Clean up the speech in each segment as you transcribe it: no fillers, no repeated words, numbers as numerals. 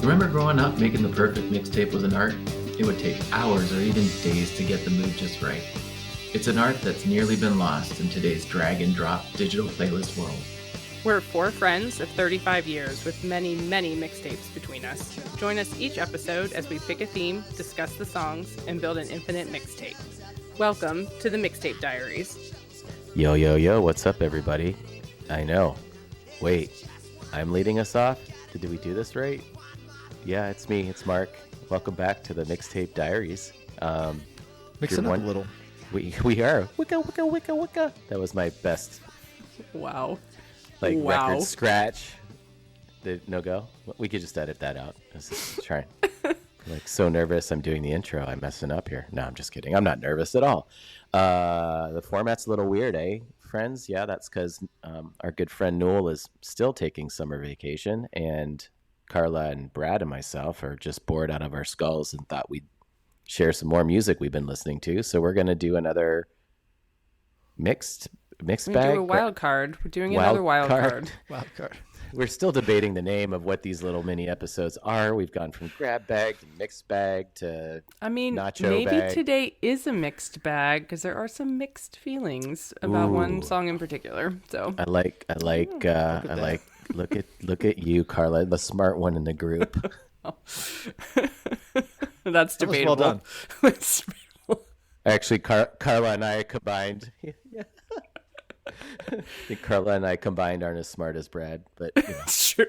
Remember growing up making the perfect mixtape was an art? It would take hours or even days to get the mood just right. It's an art that's nearly been lost in today's drag and drop digital playlist world. We're four friends of 35 years with many, many mixtapes between us. Join us each episode as we pick a theme, discuss the songs, and build an infinite mixtape. Welcome to the Mixtape Diaries. Yo, yo, yo, what's up, everybody? I know. Wait, I'm leading us off? Did we do this right? Yeah, it's me, it's Mark. Welcome back to the Mixtape Diaries. Mix it up a little. We are. Wicca, wicca, wicca, wicca. That was my best. Wow. Record scratch. No go? We could just edit that out. I was just trying. So nervous. I'm doing the intro. I'm messing up here. No, I'm just kidding. I'm not nervous at all. The format's a little weird, eh, friends? Yeah, that's because our good friend Newell is still taking summer vacation, and Carla and Brad and myself are just bored out of our skulls and thought we'd share some more music we've been listening to. So we're going to do another mixed bag. Do a wild card. We're doing another wild card. Wild card. We're still debating the name of what these little mini episodes are. We've gone from grab bag to mixed bag to nacho maybe bag. Today is a mixed bag because there are some mixed feelings about one song in particular. So look at you, Carla, the smart one in the group. That's debatable. That was well done. Actually, Carla and I combined. I think Carla and I combined aren't as smart as Brad, but you know, It's true.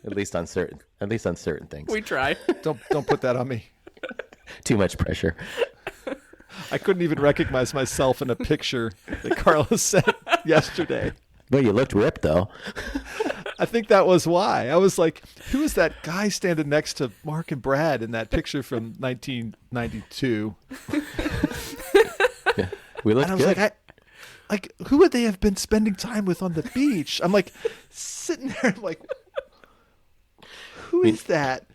at least on certain things. We try. Don't put that on me. Too much pressure. I couldn't even recognize myself in a picture that Carla sent yesterday. But you looked ripped, though. I think that was why. I was like, who is that guy standing next to Mark and Brad in that picture from 1992? Yeah, we looked And I was good. like, who would they have been spending time with on the beach? I'm like, sitting there, I'm like, who is that?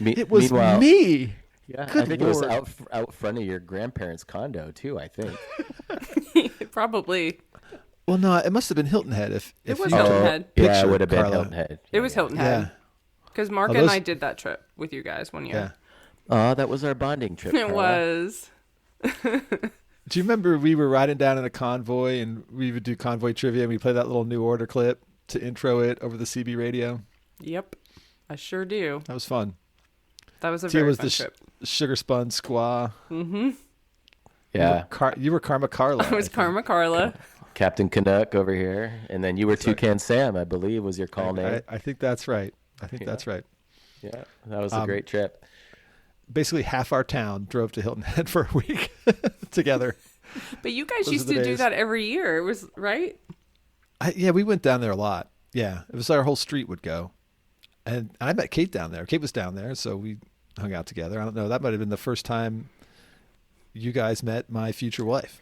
It was meanwhile, me. Yeah, Good I think Lord. it was out front of your grandparents' condo, too, I think. Probably. Well, no, it must have been Hilton Head. If It was you Hilton can Head. Yeah, picture it would have been Carla. Hilton Head. It was Hilton Yeah. Head. Because Mark Oh, and those- I did that trip with you guys one Yeah. year. Oh, that was our bonding trip, It Carla. was. Do you remember we were riding down in a convoy and we would do convoy trivia and we play that little New Order clip to intro it over the CB radio? Yep. I sure do. That was fun. That was a Tia very was fun the trip. sugar spun squaw. Mm-hmm. Yeah. You were Karma Carla. I was Karma Carla. Captain Canuck over here. And then you were Toucan Sam, I believe, was your call name. I think that's right. That's right. Yeah, that was a great trip. Basically, half our town drove to Hilton Head for a week together. But you guys Those used are the to do days. that every year. It was, right? Yeah, we went down there a lot. Yeah, it was our whole street would go. And I met Kate down there. Kate was down there, so we hung out together. I don't know. That might have been the first time you guys met my future wife.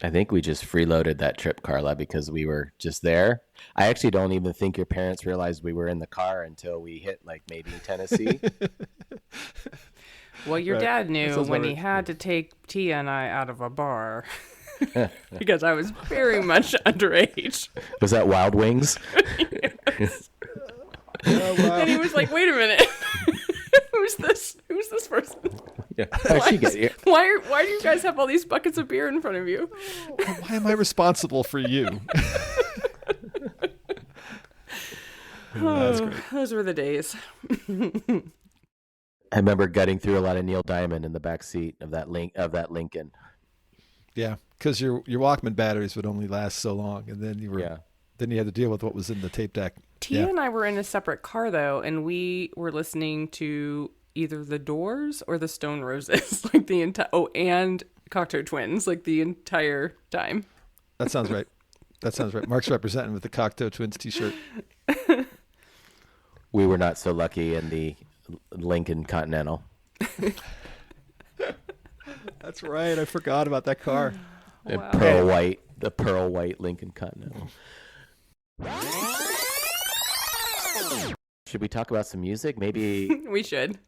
I think we just freeloaded that trip, Carla, because we were just there. I actually don't even think your parents realized we were in the car until we hit maybe Tennessee. Well, your Right. dad That knew sounds when about he right. had to take Tia and I out of a bar because I was very much underage. Was that Wild Wings? Oh, wow. And he was like, "Wait a minute, who's this? Who's this person? Yeah. How'd she get here? Why do you guys have all these buckets of beer in front of you?" Why am I responsible for you? That's great. Those were the days. I remember gutting through a lot of Neil Diamond in the back seat of that Lincoln. Yeah, because your Walkman batteries would only last so long, and then you had to deal with what was in the tape deck. Tia Yeah. and I were in a separate car though, and we were listening to either the Doors or the Stone Roses, like the entire. Oh, and Cocteau Twins, like the entire time. That sounds right. Mark's representing with the Cocteau Twins T-shirt. We were not so lucky in the Lincoln Continental. That's right. I forgot about that car. Wow. The pearl white Lincoln Continental. Should we talk about some music? Maybe We should.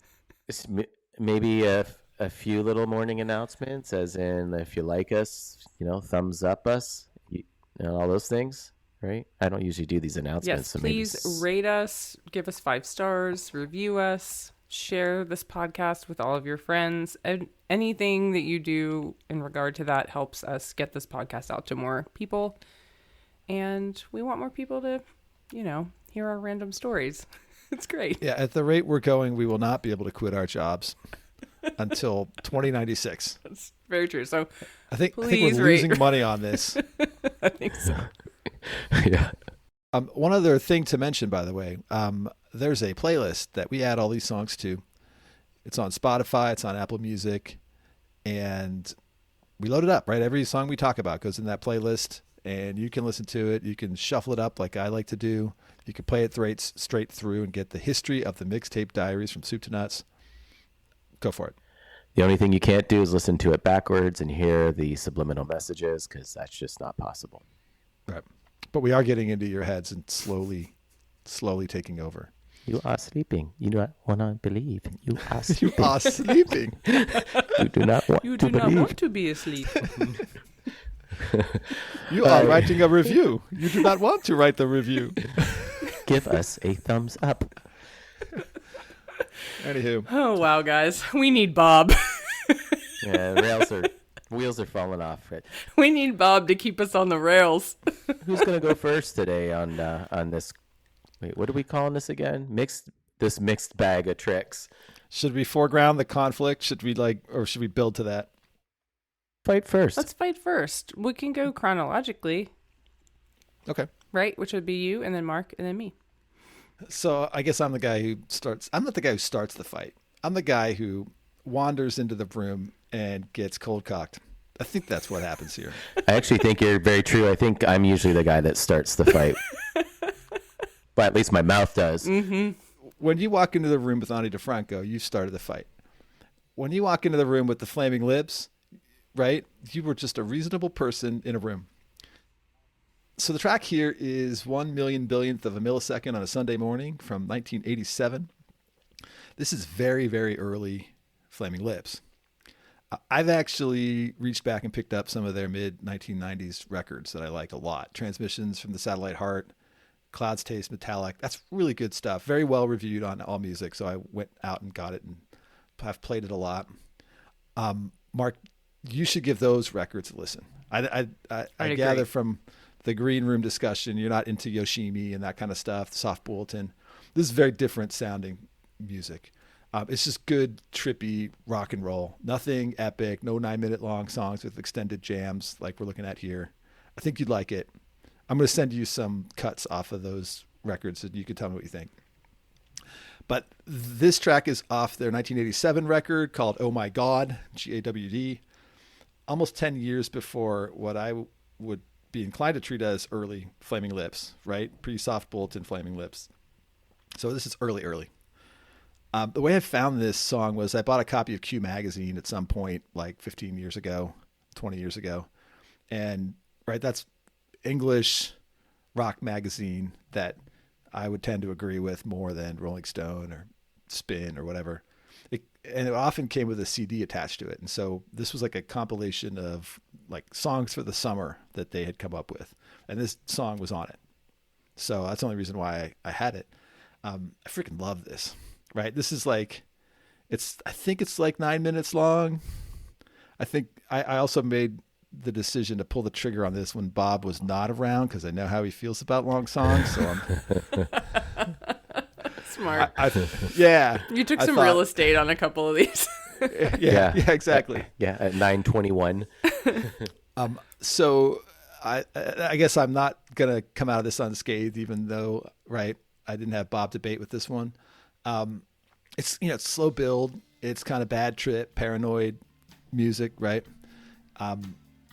maybe a few little morning announcements, as in if you like us, thumbs up us, all those things. right? I don't usually do these announcements. Yes, so please rate us, give us 5 stars, review us, share this podcast with all of your friends. And anything that you do in regard to that helps us get this podcast out to more people. And we want more people to, hear our random stories. It's great. Yeah, at the rate we're going, we will not be able to quit our jobs until 2096. That's very true. So I think we're please losing money on this. I think so. yeah. One other thing to mention, by the way, there's a playlist that we add all these songs to. It's on Spotify, it's on Apple Music, and we load it up, right? Every song we talk about goes in that playlist, and you can listen to it. You can shuffle it up like I like to do. You can play it straight through and get the history of the mixtape diaries from soup to nuts. Go for it. The only thing you can't do is listen to it backwards and hear the subliminal messages, because that's just not possible. Right. But we are getting into your heads and slowly taking over. You are sleeping. You do not want to believe. You are sleeping. You are sleeping. You do not want You to do not believe. want to be asleep. You are writing a review. You do not want to write the review. Give us a thumbs up. Anywho. Oh, wow, guys. We need Bob. Yeah, wheels are falling off. Right? We need Bob to keep us on the rails. Who's going to go first today on this? Wait, what are we calling this again? This mixed bag of tricks. Should we foreground the conflict? Should we build to that? Fight first. Let's fight first. We can go chronologically. Okay. Right? Which would be you, and then Mark, and then me. So I guess I'm the guy who starts. I'm not the guy who starts the fight. I'm the guy who wanders into the room and gets cold cocked. I think that's what happens here. I actually think you're very true. I think I'm usually the guy that starts the fight. But at least my mouth does. Mm-hmm. When you walk into the room with Ani DeFranco, you started the fight. When you walk into the room with the Flaming Lips, right, you were just a reasonable person in a room. So the track here is 1 billionth of a millisecond on a Sunday morning from 1987. This is very, very early Flaming Lips. I've actually reached back and picked up some of their mid-1990s records that I like a lot. Transmissions from the Satellite Heart, Clouds Taste Metallic. That's really good stuff. Very well reviewed on AllMusic, so I went out and got it, and I've played it a lot. Mark, you should give those records a listen. I gather from the green room discussion, you're not into Yoshimi and that kind of stuff, Soft Bulletin. This is very different sounding music. It's just good, trippy rock and roll. Nothing epic, no 9-minute long songs with extended jams like we're looking at here. I think you'd like it. I'm going to send you some cuts off of those records and you can tell me what you think. But this track is off their 1987 record called Oh My God, GAWD, almost 10 years before what I would be inclined to treat as early Flaming Lips, right? Pre-Soft Bulletin Flaming Lips. So this is early. The way I found this song was I bought a copy of Q Magazine at some point, like 15 years ago, 20 years ago. And right, that's English rock magazine that I would tend to agree with more than Rolling Stone or Spin or whatever. And it often came with a CD attached to it. And so this was like a compilation of like songs for the summer that they had come up with. And this song was on it. So that's the only reason why I had it. I freaking love this, right? This is like, I think it's like 9 minutes long. I think I also made the decision to pull the trigger on this when Bob was not around because I know how he feels about long songs. So I'm smart. Yeah. You took some real estate on a couple of these. Yeah, exactly. Yeah, at 9:21. So I guess I'm not going to come out of this unscathed, even though, right, I didn't have Bob debate with this one. It's, it's slow build. It's kind of bad trip, paranoid music, right?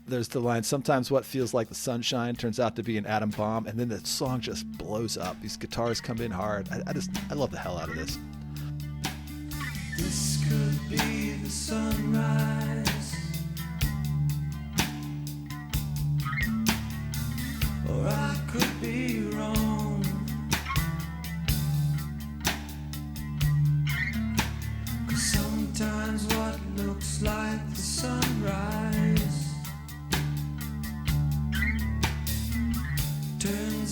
There's the line, sometimes what feels like the sunshine turns out to be an atom bomb, and then the song just blows up. These guitars come in hard. I love the hell out of this. This could be the sunrise, or I could be wrong. 'Cause sometimes what looks like the sunrise turns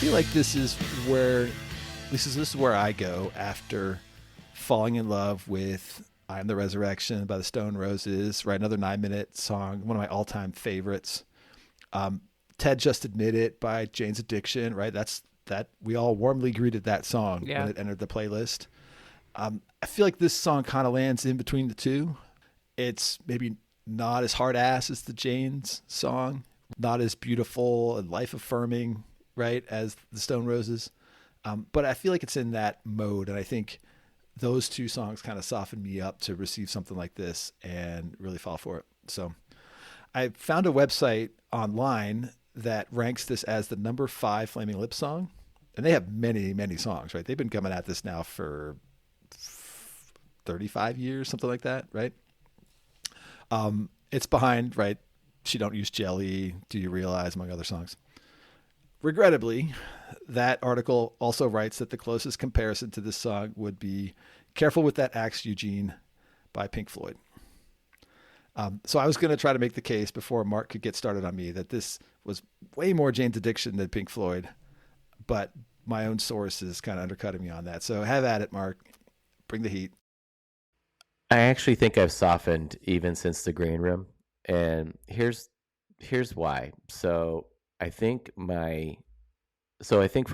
feel like this is where I go after falling in love with "I Am the Resurrection" by the Stone Roses. Right, another 9-minute song, one of my all-time favorites. Ted Just Admit It by Jane's Addiction. Right, that we all warmly greeted that song when it entered the playlist. I feel like this song kind of lands in between the two. It's maybe not as hard ass as the Jane's song, not as beautiful and life affirming, right, as the Stone Roses. But I feel like it's in that mode. And I think those two songs kind of soften me up to receive something like this and really fall for it. So I found a website online that ranks this as the number 5 Flaming Lips song. And they have many, many songs, right? They've been coming at this now for 35 years, something like that, right? It's behind, right, She Don't Use Jelly, Do You Realize, among other songs. Regrettably, that article also writes that the closest comparison to this song would be Careful with That Axe, Eugene by Pink Floyd. So I was going to try to make the case before Mark could get started on me that this was way more Jane's Addiction than Pink Floyd, but my own source is kind of undercutting me on that. So have at it, Mark. Bring the heat. I actually think I've softened even since the green room, and here's why. So I think for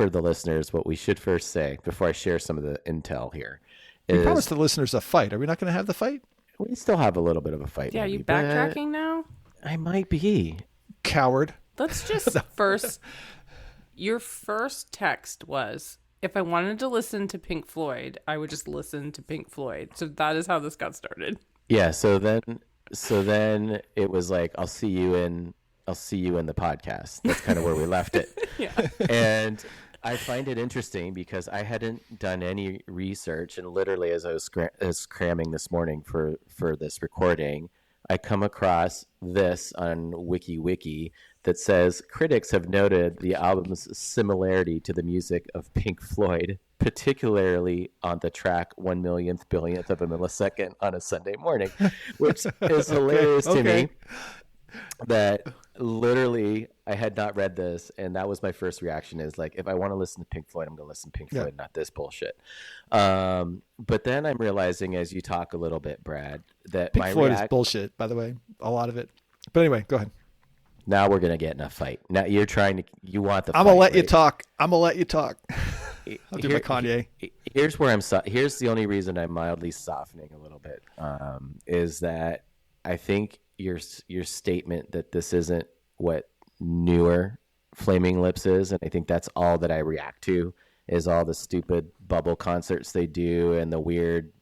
the listeners, what we should first say before I share some of the intel here is we promised the listeners a fight. Are we not going to have the fight? We still have a little bit of a fight. Yeah, maybe, you backtracking now? I might be. Coward. Let's just your first text was, if I wanted to listen to Pink Floyd, I would just listen to Pink Floyd. So that is how this got started. Yeah. So then it was like, I'll see you in the podcast. That's kind of where we left it. Yeah. And I find it interesting because I hadn't done any research, and literally as I was cramming this morning for this recording, I come across this on WikiWiki that says critics have noted the album's similarity to the music of Pink Floyd, particularly on the track 1/millionth billionth of a millisecond on a Sunday morning, which is hilarious to me. That literally I had not read this, and that was my first reaction is like, if I want to listen to Pink Floyd, I'm going to listen to Pink Floyd, not this bullshit. But then I'm realizing as you talk a little bit, Brad, that Pink Floyd is bullshit, by the way, a lot of it. But anyway, go ahead. Now we're going to get in a fight. Now you want the fight. I'm going to let right? you talk. I'm going to let you talk. I'll do my Kanye. Here's where here's the only reason I'm mildly softening a little bit, is that I think your statement that this isn't what newer Flaming Lips is, and I think that's all that I react to is all the stupid bubble concerts they do and the weird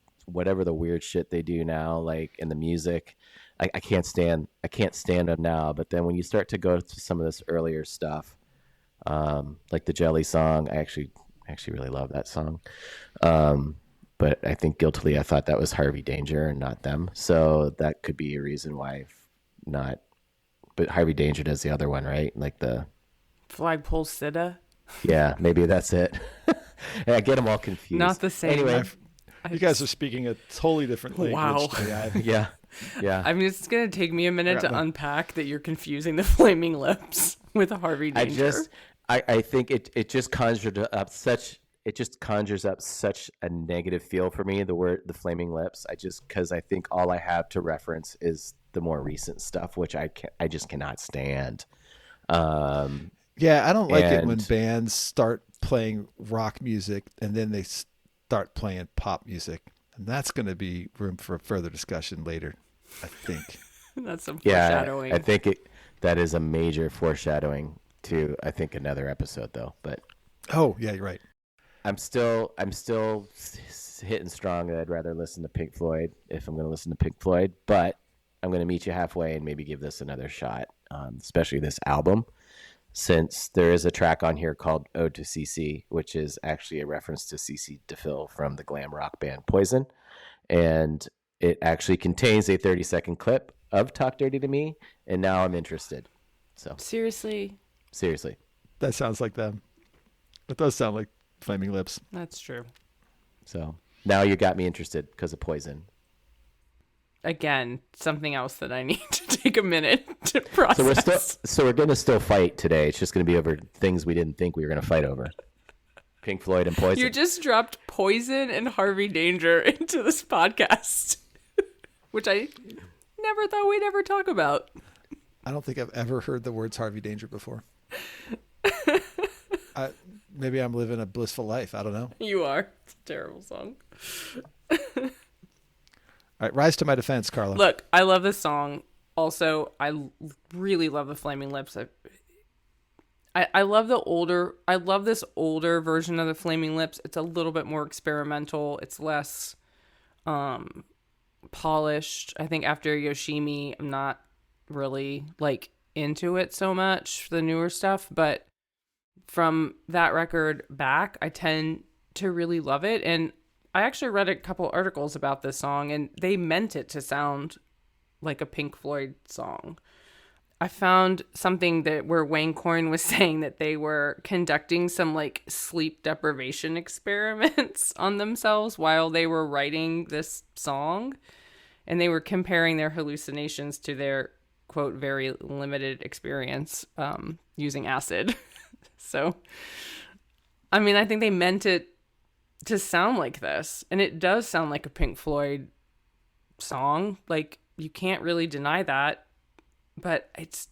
shit they do now, like in the music. I can't stand them now. But then when you start to go to some of this earlier stuff, like the Jelly song, I actually really love that song. But I think guiltily I thought that was Harvey Danger and not them. So that could be a reason why not. But Harvey Danger does the other one, right? Like the Flagpole Sitta. Yeah, maybe that's it. And I get them all confused. Not the same. Anyway, you guys are speaking a totally different language. Wow. Yeah. I mean, it's going to take me a minute to unpack that you're confusing the Flaming Lips with Harvey Danger. I think it just conjures up such a negative feel for me, the Flaming Lips. Because I think all I have to reference is the more recent stuff, which I just cannot stand. Yeah, I don't like it when bands start playing rock music and then they start playing pop music. And that's going to be room for further discussion later, I think. That's some foreshadowing. Yeah, I think that is a major foreshadowing to, I think, another episode, though. But oh, yeah, you're right. I'm still hitting strong that I'd rather listen to Pink Floyd if I'm going to listen to Pink Floyd. But I'm going to meet you halfway and maybe give this another shot, especially this album, since there is a track on here called Ode to CC, which is actually a reference to CC DeVille from the glam rock band Poison. And it actually contains a 30-second clip of Talk Dirty to Me, and now I'm interested. So Seriously. That sounds like them. It does sound like Flaming Lips. That's true. So now you got me interested because of Poison. again, something else that I need to take a minute to process. So we're going to still fight today. It's just going to be over things we didn't think we were going to fight over. Pink Floyd and Poison. You just dropped Poison and Harvey Danger into this podcast, which I never thought we'd ever talk about. I don't think I've ever heard the words Harvey Danger before. Maybe I'm living a blissful life. I don't know. You are. It's a terrible song. All right, rise to my defense, Carla. Look, I love this song. Also, I really love the Flaming Lips. I love this older version of the Flaming Lips. It's a little bit more experimental. It's less polished. I think after Yoshimi, I'm not really like into it so much, the newer stuff, but from that record back, I tend to really love it. And I actually read a couple articles about this song, and they meant it to sound like a Pink Floyd song. I found something where Wayne Coyne was saying that they were conducting some like sleep deprivation experiments on themselves while they were writing this song, and they were comparing their hallucinations to their quote very limited experience using acid. So, I mean, I think they meant it to sound like this, and it does sound like a Pink Floyd song. Like, you can't really deny that, but it's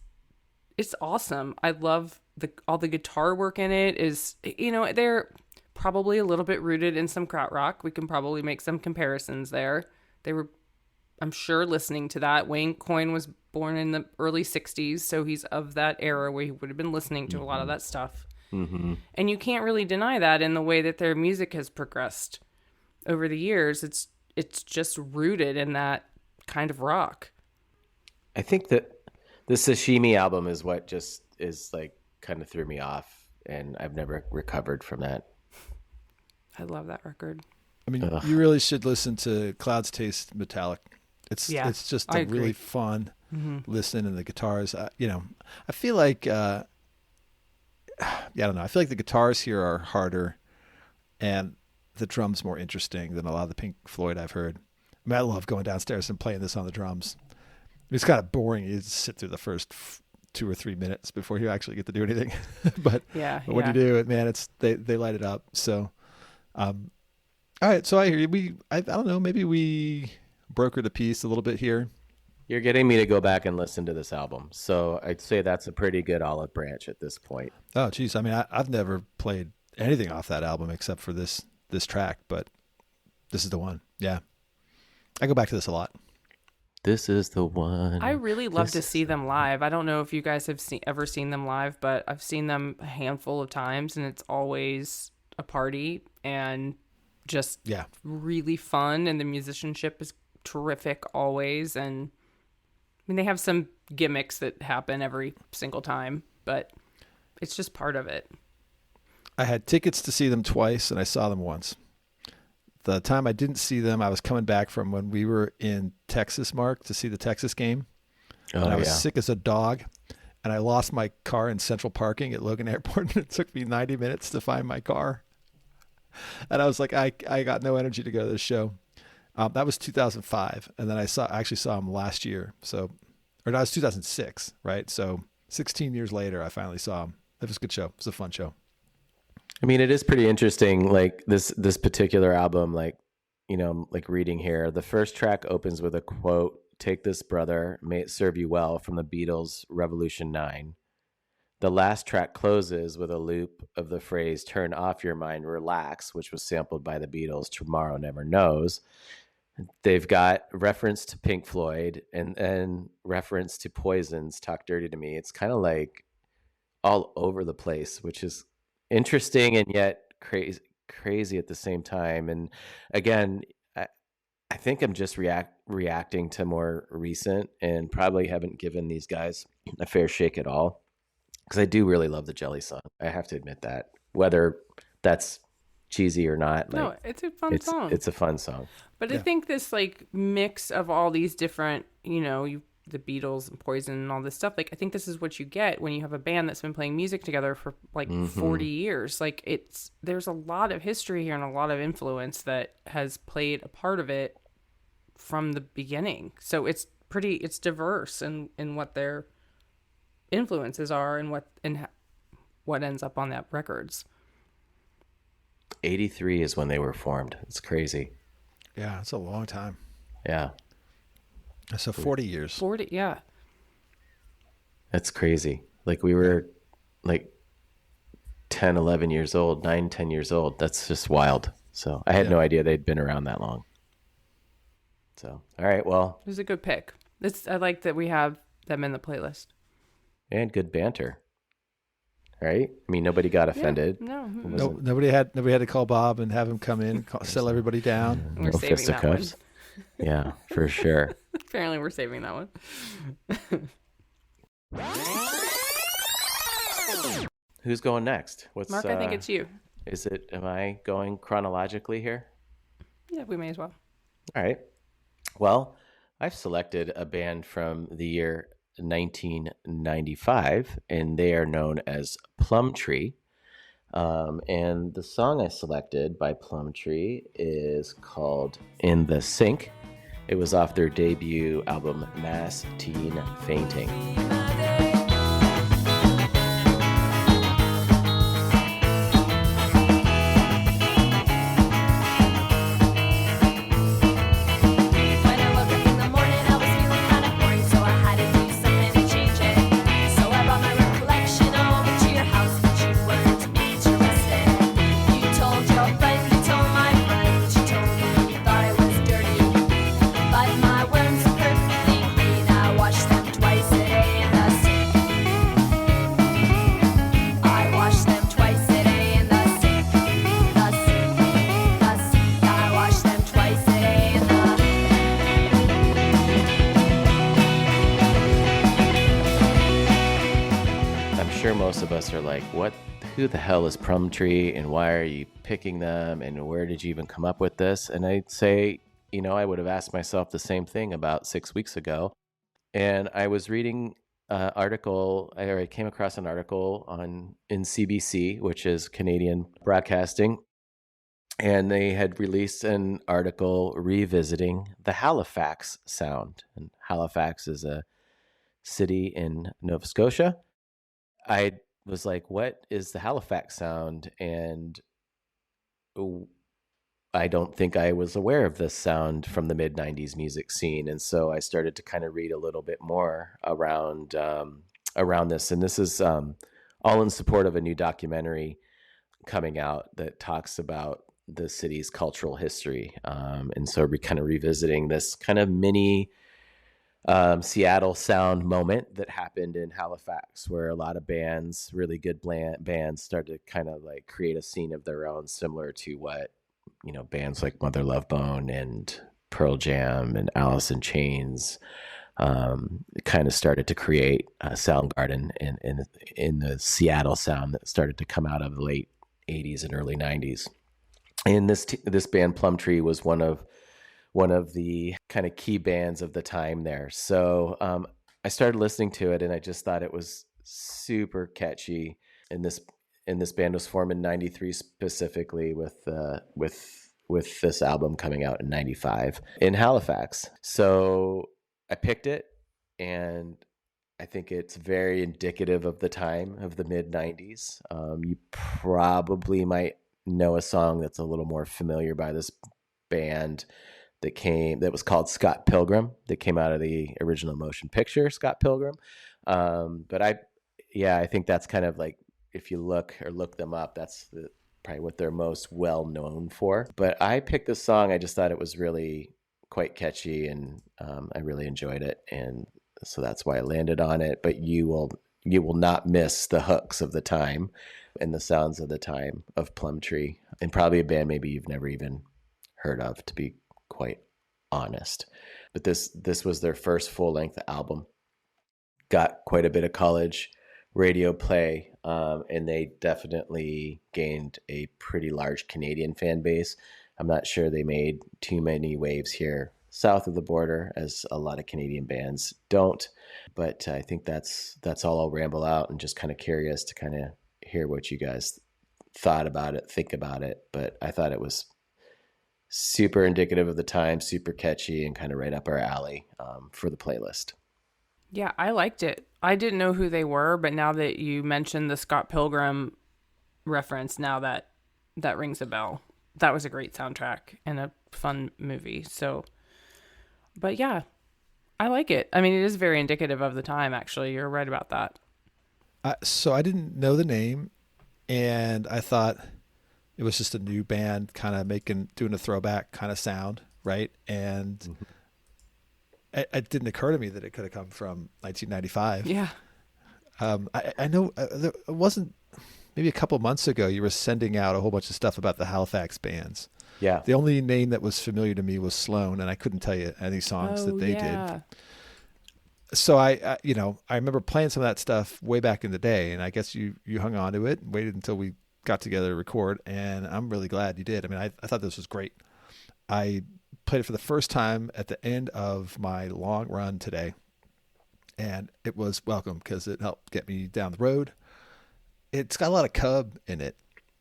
awesome. I love all the guitar work in it is, they're probably a little bit rooted in some krautrock. We can probably make some comparisons there. They were, I'm sure, listening to that. Wayne Coyne was born in the early 60s, so he's of that era where he would have been listening to a lot of that stuff. Mm-hmm. And you can't really deny that in the way that their music has progressed over the years. It's just rooted in that kind of rock. I think that the Sashimi album is what just is like kind of threw me off, and I've never recovered from that. I love that record. I mean, you really should listen to Clouds Taste Metallic. It's just a really fun listen, and the guitars. I feel like I don't know. I feel like the guitars here are harder, and the drums more interesting than a lot of the Pink Floyd I've heard. I mean, I love going downstairs and playing this on the drums. It's kind of boring. You just sit through the first 2 or 3 minutes before you actually get to do anything. but when you do it, man, they light it up. So, all right. So I hear you. I don't know. Maybe we brokered a piece a little bit here. You're getting me to go back and listen to this album. So I'd say that's a pretty good olive branch at this point. Oh, geez. I mean, I've never played anything off that album except for this track, but this is the one. Yeah. I go back to this a lot. This is the one. I really love to see them live. I don't know if you guys have ever seen them live, but I've seen them a handful of times, and it's always a party and just really fun. And the musicianship is terrific always. And I mean, they have some gimmicks that happen every single time, but it's just part of it. I had tickets to see them twice, and I saw them once. The time I didn't see them, I was coming back from when we were in Texas, Mark, to see the Texas game. And I was sick as a dog, and I lost my car in central parking at Logan Airport, and it took me 90 minutes to find my car. And I was like, I got no energy to go to this show. That was 2005, and then I actually saw him last year. So, or no, it was 2006, right? So 16 years later, I finally saw him. It was a good show. It was a fun show. I mean, it is pretty interesting. Like this particular album, like reading here, the first track opens with a quote: "Take this, brother, may it serve you well," from the Beatles' Revolution 9. The last track closes with a loop of the phrase "Turn off your mind, relax," which was sampled by the Beatles' "Tomorrow Never Knows." They've got reference to Pink Floyd and reference to Poison's "Talk Dirty to Me." It's kind of like all over the place, which is interesting and yet crazy at the same time. And again, I think I'm just reacting to more recent, and probably haven't given these guys a fair shake at all, because I do really love the Jelly song. I have to admit that, whether that's cheesy or not. No, it's a fun song. It's a fun song. But I think this like mix of all these different, the Beatles and Poison and all this stuff, like I think this is what you get when you have a band that's been playing music together for like 40 years. Like there's a lot of history here and a lot of influence that has played a part of it from the beginning. So it's diverse in what their influences are and what ends up on that records. 83 is when they were formed. It's crazy. Yeah, it's a long time. Yeah. So 40 years. 40, yeah. That's crazy. Like we were like 10, 11 years old, 9, 10 years old. That's just wild. So I had no idea they'd been around that long. So, all right, well. It was a good pick. I like that we have them in the playlist. And good banter. Right? I mean, nobody got offended. No. Nobody had to call Bob and have him come in, settle everybody down. We're no saving that one. fisticuffs. Yeah, for sure. Apparently we're saving that one. Who's going next? Mark, I think it's you. Am I going chronologically here? Yeah, we may as well. All right. Well, I've selected a band from the year 1995, and they are known as Plumtree. And the song I selected by Plumtree is called In the Sink. It was off their debut album, Mass Teen Fainting. Most of us are like, who the hell is Plumtree and why are you picking them and where did you even come up with this? And I'd say, I would have asked myself the same thing about 6 weeks ago. And I was reading an article, I came across an article in CBC, which is Canadian Broadcasting. And they had released an article revisiting the Halifax sound. And Halifax is a city in Nova Scotia. I was like, what is the Halifax sound? And I don't think I was aware of this sound from the mid-90s music scene. And so I started to kind of read a little bit more around this. And this is all in support of a new documentary coming out that talks about the city's cultural history. And so we're kind of revisiting this kind of mini Seattle sound moment that happened in Halifax, where a lot of bands, really good bands, started to kind of like create a scene of their own, similar to what, bands like Mother Love Bone and Pearl Jam and Alice in Chains kind of started to create a sound garden in the Seattle sound that started to come out of the late 80s and early 90s. And this band Plumtree was one of the kind of key bands of the time there. So I started listening to it and I just thought it was super catchy. And this band was formed in 93 specifically with this album coming out in 95 in Halifax. So I picked it and I think it's very indicative of the time of the mid 90s. You probably might know a song that's a little more familiar by this band that was called Scott Pilgrim, that came out of the original motion picture Scott Pilgrim. But I think that's kind of like, if you look them up, that's probably what they're most well known for. But I picked this song. I just thought it was really quite catchy, and I really enjoyed it, and so that's why I landed on it. But you will not miss the hooks of the time and the sounds of the time of Plumtree, and probably a band maybe you've never even heard of, to be quite honest. But this was their first full-length album. Got quite a bit of college radio play, and they definitely gained a pretty large Canadian fan base. I'm not sure they made too many waves here south of the border, as a lot of Canadian bands don't. But I think that's all I'll ramble out, and just kind of curious to kind of hear what you guys thought about it, think about it. But I thought it was super indicative of the time, super catchy, and kind of right up our alley for the playlist. Yeah, I liked it. I didn't know who they were, but now that you mentioned the Scott Pilgrim reference, now that rings a bell. That was a great soundtrack and a fun movie. So, but yeah, I like it. I mean, it is very indicative of the time, actually. You're right about that. So I didn't know the name, and I thought it was just a new band kind of doing a throwback kind of sound, right? And it didn't occur to me that it could have come from 1995. Yeah. I know it wasn't maybe a couple months ago you were sending out a whole bunch of stuff about the Halifax bands. Yeah. The only name that was familiar to me was Sloan, and I couldn't tell you any songs that they did. So I remember playing some of that stuff way back in the day, and I guess you hung on to it and waited until we got together to record, and I'm really glad you did. I mean, I thought this was great. I played it for the first time at the end of my long run today, and it was welcome because it helped get me down the road. It's got a lot of Cub in it,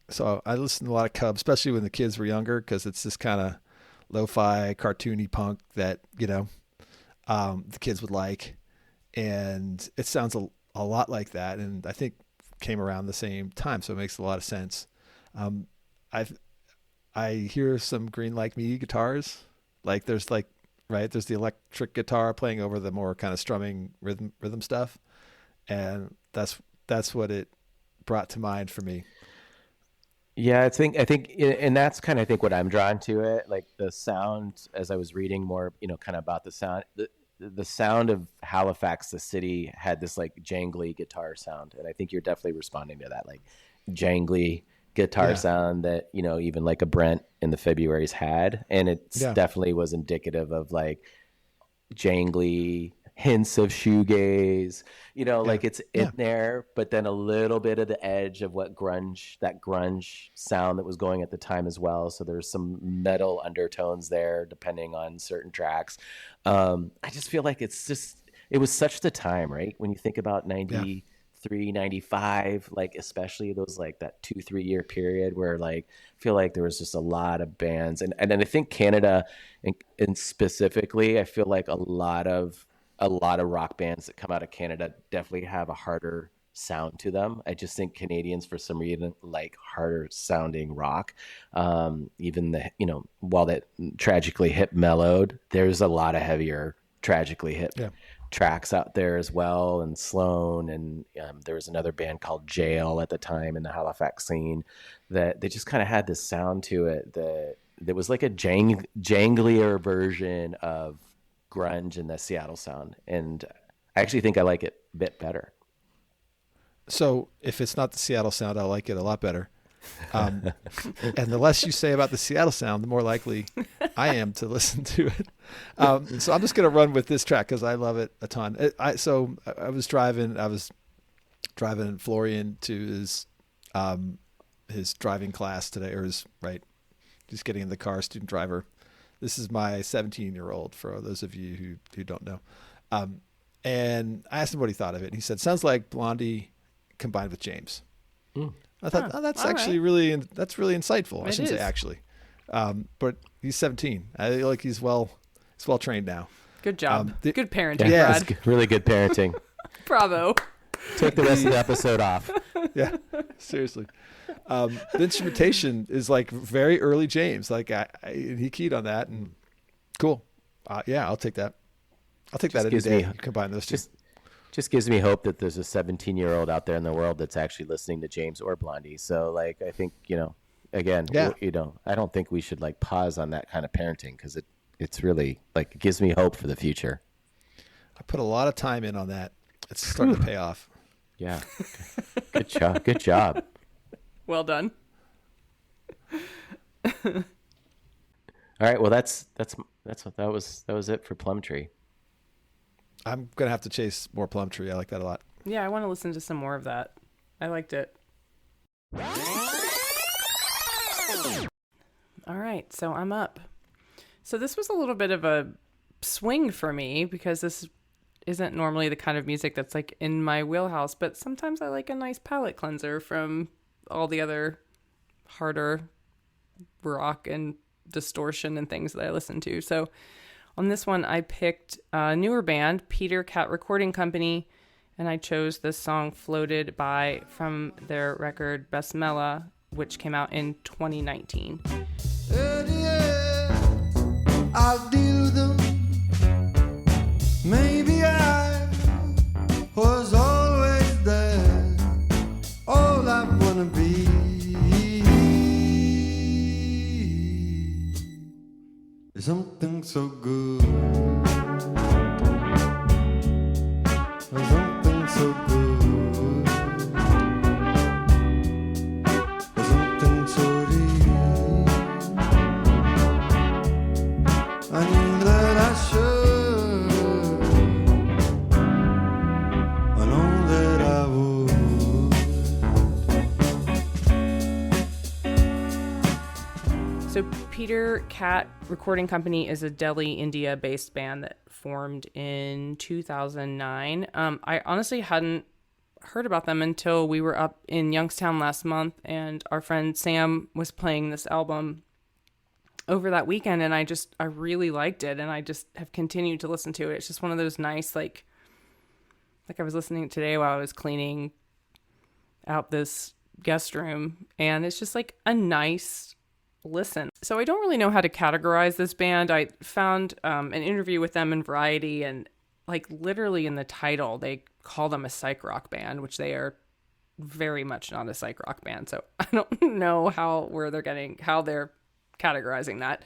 so I listened to a lot of Cub, especially when the kids were younger, because it's this kind of lo-fi, cartoony punk that the kids would like, and it sounds a lot like that, and I think came around the same time, so it makes a lot of sense. I hear some Green Like Me guitars, there's the electric guitar playing over the more kind of strumming rhythm stuff, and that's what it brought to mind for me. Yeah, I think, and that's kind of, I think, what I'm drawn to it, like the sound, as I was reading more, kind of about the sound, the sound of Halifax, the city, had this like jangly guitar sound, and I think you're definitely responding to that, like jangly guitar sound that even like a Brent in the February's had, and it definitely was indicative of like jangly hints of shoegaze, like it's in there, but then a little bit of the edge of that grunge sound that was going at the time as well. So there's some metal undertones there depending on certain tracks. I just feel like it was such the time, right? When you think about 93, 95, like especially those like that 2-3 year period where like I feel like there was just a lot of bands, and then I think Canada and specifically, I feel like a lot of rock bands that come out of Canada definitely have a harder sound to them. I just think Canadians, for some reason, like harder sounding rock. Even while that Tragically Hip mellowed, there's a lot of heavier Tragically Hip tracks out there as well. And Sloan, and there was another band called Jail at the time in the Halifax scene that they just kind of had this sound to it that was like a janglier version of grunge and the Seattle sound, and I actually think I like it a bit better. So if it's not the Seattle sound, I like it a lot better. And the less you say about the Seattle sound, the more likely I am to listen to it. So I'm just going to run with this track because I love it a ton. I was driving Florian to his driving class today, or just getting in the car, student driver. This is my 17-year-old, for those of you who don't know. And I asked him what he thought of it. And he said, sounds like Blondie combined with James. I thought, that's actually really insightful. I shouldn't say actually. But he's 17. I like he's well trained now. Good job. Good parenting, yeah, Brad. Really good parenting. Bravo. Take the rest of the episode off. Yeah, seriously. The instrumentation is like very early James. Like he keyed on that, and cool. I'll take that. I'll take that any day. You combine those two. Just gives me hope that there's a 17-year-old out there in the world that's actually listening to James or Blondie. So like, I think, again, I don't think we should like pause on that kind of parenting, because it's really like, it gives me hope for the future. I put a lot of time in on that. It's starting to pay off. Yeah. Good job. Good job. Well done. All right. Well, that was it for Plumtree. I'm going to have to chase more Plumtree. I like that a lot. Yeah, I want to listen to some more of that. I liked it. All right, so I'm up. So this was a little bit of a swing for me, because this isn't normally the kind of music that's like in my wheelhouse, but sometimes I like a nice palate cleanser from all the other harder rock and distortion and things that I listen to. So on this one, I picked a newer band, Peter Cat Recording Company, and I chose this song Floated By from their record Basmela, which came out in 2019. I'll deal with them. Maybe I was always there. All I wanna be is something so good. Something so good. Something so real. I knew that I should. I know that I would. So Peter Cat Recording Company is a Delhi, India-based band that formed in 2009. I honestly hadn't heard about them until we were up in Youngstown last month, and our friend Sam was playing this album over that weekend, and I really liked it, and I just have continued to listen to it. It's just one of those nice, like I was listening today while I was cleaning out this guest room, and it's just like a nice listen. So I don't really know how to categorize this band. I found an interview with them in Variety, and like literally in the title, they call them a psych rock band, which they are very much not a psych rock band. So I don't know how they're categorizing that.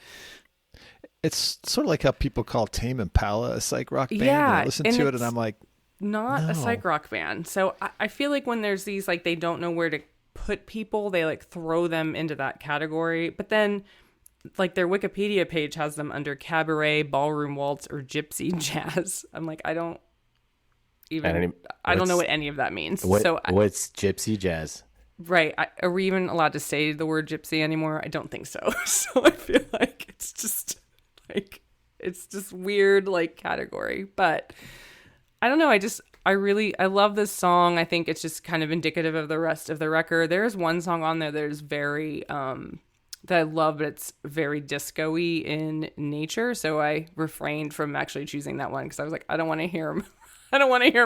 It's sort of like how people call Tame Impala a psych rock band. Yeah, And I listen to it and I'm like, not no. a psych rock band. So I feel like when there's these, like, they don't know where to put people, they like throw them into that category. But then like their Wikipedia page has them under cabaret, ballroom waltz, or gypsy jazz. I'm like, I don't know what any of that means. What's gypsy jazz? Right. Are we even allowed to say the word gypsy anymore? I don't think so. So I feel like it's just weird, like, category. But I don't know. I love this song. I think it's just kind of indicative of the rest of the record. There's one song on there that is very, that I love, but it's very disco-y in nature. So I refrained from actually choosing that one because I was like, I don't want to hear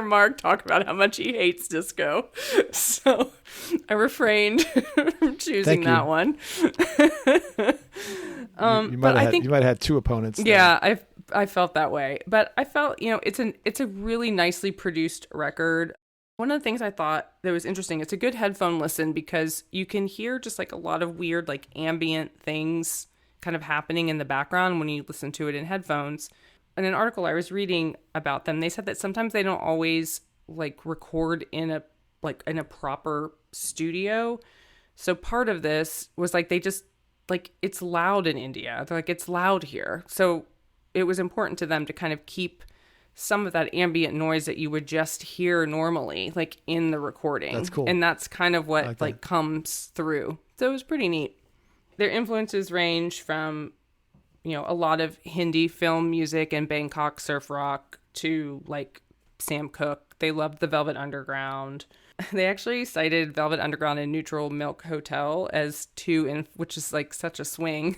Mark talk about how much he hates disco. So I refrained from choosing that one. you might have had two opponents there. Yeah, I felt that way. But I felt, it's a really nicely produced record. One of the things I thought that was interesting, it's a good headphone listen because you can hear just like a lot of weird, like, ambient things kind of happening in the background when you listen to it in headphones. In an article I was reading about them, they said that sometimes they don't always like record in a proper studio. So part of this was like, they just like, it's loud in India. They're like, it's loud here. So it was important to them to kind of keep some of that ambient noise that you would just hear normally, like, in the recording. That's cool. And that's kind of what like comes through. So it was pretty neat. Their influences range from, a lot of Hindi film music and Bangkok surf rock to like Sam Cooke. They loved the Velvet Underground. They actually cited Velvet Underground and Neutral Milk Hotel as which is like such a swing,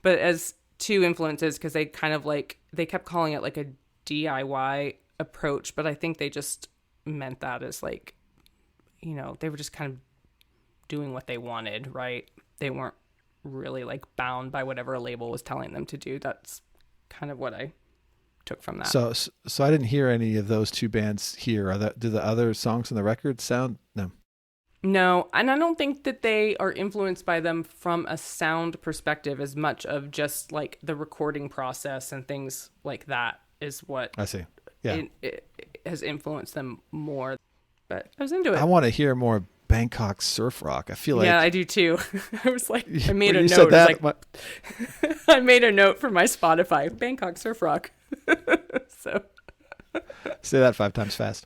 but as two influences because they kind of like, they kept calling it like a DIY approach, but I think they just meant that as like, they were just kind of doing what they wanted, right? They weren't really like bound by whatever a label was telling them to do. That's kind of what I took from that. So I didn't hear any of those two bands here. Do the other songs on the record sound? No, and I don't think that they are influenced by them from a sound perspective as much of just like the recording process and things like that is what I see. Yeah, it has influenced them more. But I was into it. I want to hear more Bangkok surf rock. I feel like, yeah, I do too. I was like, I made when a you note. said that, I made a note for my Spotify, Bangkok surf rock. So say that 5 times fast.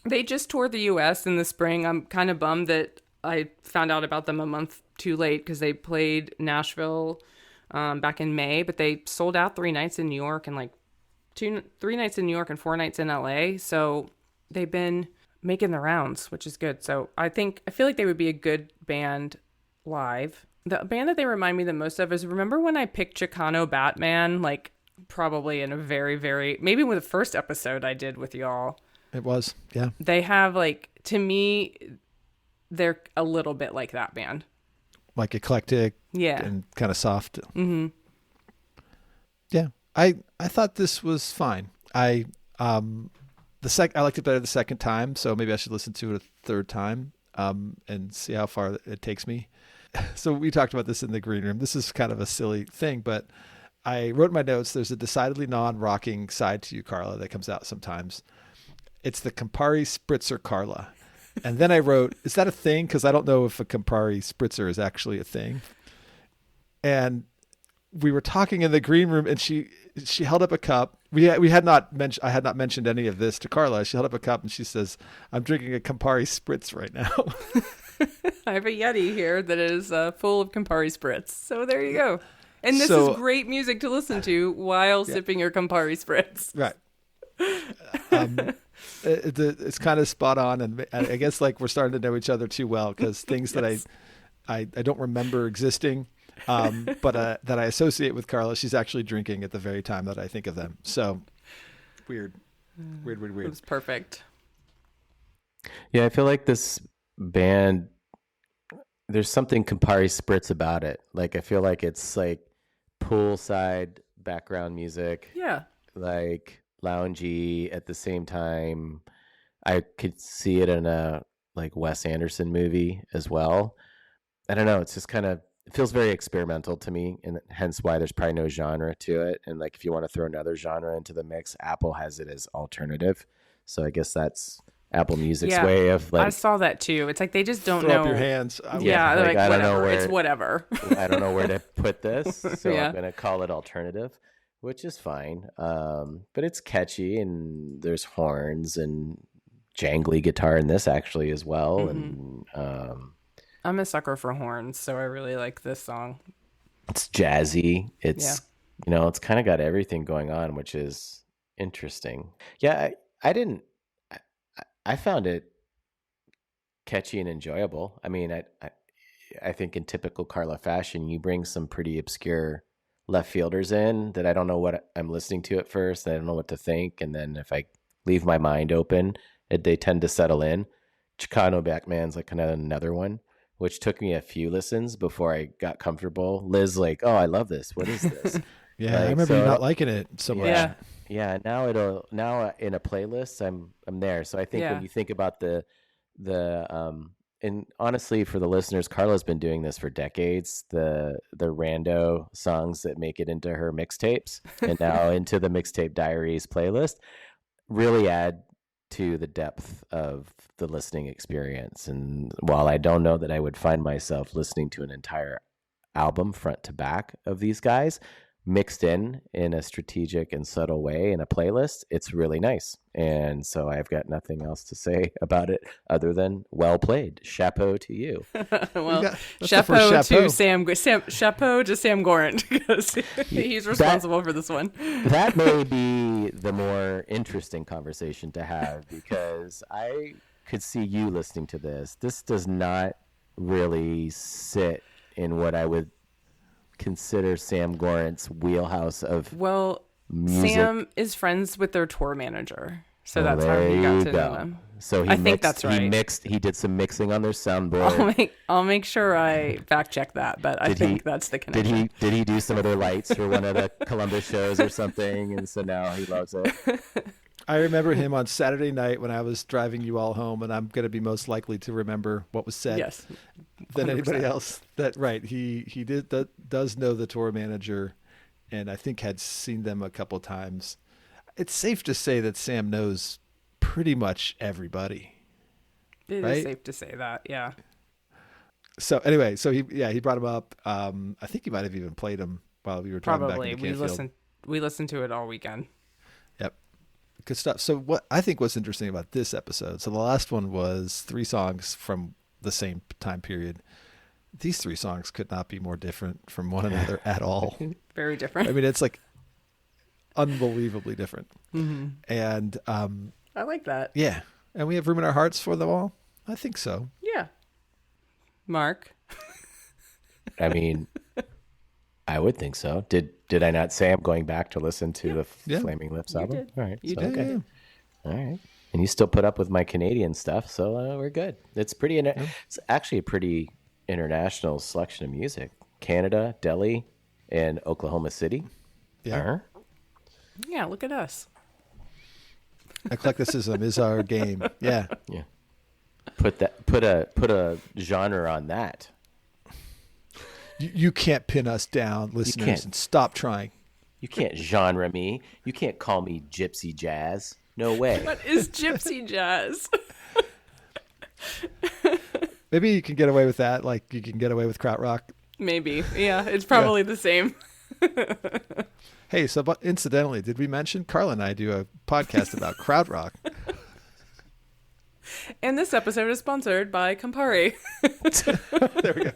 They just toured the U.S. in the spring. I'm kind of bummed that I found out about them a month too late because they played Nashville back in May, but they sold out 3 nights in New York and like 3 nights in New York and 4 nights in L.A. So they've been making the rounds, which is good. So I feel like they would be a good band live. The band that they remind me the most of is, remember when I picked Chicano Batman, like probably in a very, very, maybe with the first episode I did with y'all. It was, yeah. They have like, to me, they're a little bit like that band. Like eclectic, yeah, and kind of soft. Mm-hmm. Yeah, I thought this was fine. I liked it better the second time, so maybe I should listen to it a third time and see how far it takes me. So we talked about this in the green room. This is kind of a silly thing, but I wrote in my notes, there's a decidedly non-rocking side to you, Carla, that comes out sometimes. It's the Campari Spritzer Carla. And then I wrote, is that a thing? Because I don't know if a Campari Spritzer is actually a thing. And we were talking in the green room, and she held up a cup. I had not mentioned any of this to Carla. She held up a cup and she says, "I'm drinking a Campari Spritz right now." I have a Yeti here that is full of Campari Spritz. So there you go. And this is great music to listen to while sipping your Campari Spritz. Right. It's kind of spot on, and I guess like we're starting to know each other too well, because things that I don't remember existing. But that I associate with Carla, she's actually drinking at the very time that I think of them. So weird. It was perfect. Yeah, I feel like this band, there's something Campari Spritz about it. Like, I feel like it's like poolside background music. Yeah. Like loungy at the same time. I could see it in a like Wes Anderson movie as well. I don't know. It's just kind of, it feels very experimental to me, and hence why there's probably no genre to it. And like, if you want to throw another genre into the mix, Apple has it as alternative. So I guess that's Apple Music's way of like. I saw that too. It's like they just don't throw know. up your hands. Yeah, like, I don't know where it's whatever. I don't know where to put this, so I'm gonna call it alternative, which is fine. But it's catchy, and there's horns and jangly guitar in this actually as well, and I'm a sucker for horns, so I really like this song. It's jazzy. It's it's kind of got everything going on, which is interesting. Yeah, I found it catchy and enjoyable. I mean, I think in typical Carla fashion, you bring some pretty obscure left fielders in that I don't know what I'm listening to at first. I don't know what to think, and then if I leave my mind open, they tend to settle in. Chicano Batman's like kind of another one, which took me a few listens before I got comfortable. Liz like, "Oh, I love this. What is this?" Yeah, I remember you not liking it so much. Yeah. Now in a playlist, I'm there. So I think when you think about the and honestly, for the listeners, Carla's been doing this for decades. The rando songs that make it into her mixtapes and now into the Mixtape Diaries playlist really add to the depth of the listening experience. And while I don't know that I would find myself listening to an entire album front to back of these guys mixed in a strategic and subtle way in a playlist, it's really nice. And so I've got nothing else to say about it other than well played. Chapeau to you. Well, chapeau to Sam Gorant, because he's responsible for this one. That may be the more interesting conversation to have, because I could see you listening to this. This does not really sit in what I would consider Sam Gorant's wheelhouse of music. Sam is friends with their tour manager, so that's how he got to know them. So I think that's right. He did some mixing on their soundboard. I'll make sure I fact check that, but I think that's the connection. Did he do some of their lights for one of the Columbus shows or something, and so now he loves it? I remember him on Saturday night when I was driving you all home, and I'm going to be most likely to remember what was said than anybody else. He does know the tour manager, and I think had seen them a couple times. It's safe to say that Sam knows pretty much everybody. It is safe to say that, yeah. So anyway, he brought him up. I think he might have even played him while we were driving back into Canfield. We listened to it all weekend. Yep. Good stuff. So what I think what's interesting about this episode, so the last one was 3 songs from the same time period. These 3 songs could not be more different from one another at all. Very different. I mean, it's like unbelievably different. Mm-hmm. And I like that. Yeah. And we have room in our hearts for them all? I think so. Yeah. Mark. I mean, I would think so. Did I not say I'm going back to listen to the Flaming Lips album? Did. All right. You so, did. okay. All right. And you still put up with my Canadian stuff, so we're good. It's pretty. It's actually a pretty international selection of music. Canada, Delhi, and Oklahoma City. Yeah. Yeah, look at us. Eclecticism is our game. Yeah. Yeah. Put a genre on that. You can't pin us down, listeners, and stop trying. You can't genre me. You can't call me gypsy jazz. No way. What is gypsy jazz? Maybe you can get away with that, like you can get away with krautrock. Maybe. Yeah, it's probably the same. Hey, so but incidentally, did we mention Carla and I do a podcast about krautrock? And this episode is sponsored by Campari. There we go.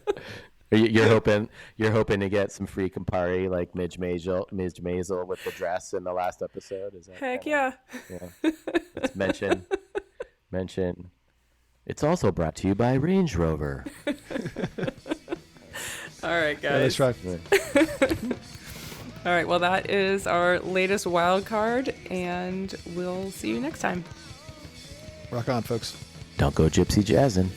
You're hoping to get some free Campari like Midge Maisel with the dress in the last episode. Is that Heck yeah. Let's mention. It's also brought to you by Range Rover. All right, Yeah, guys. that's right. All right, well, that is our latest wild card, and we'll see you next time. Rock on, folks. Don't go gypsy jazzing.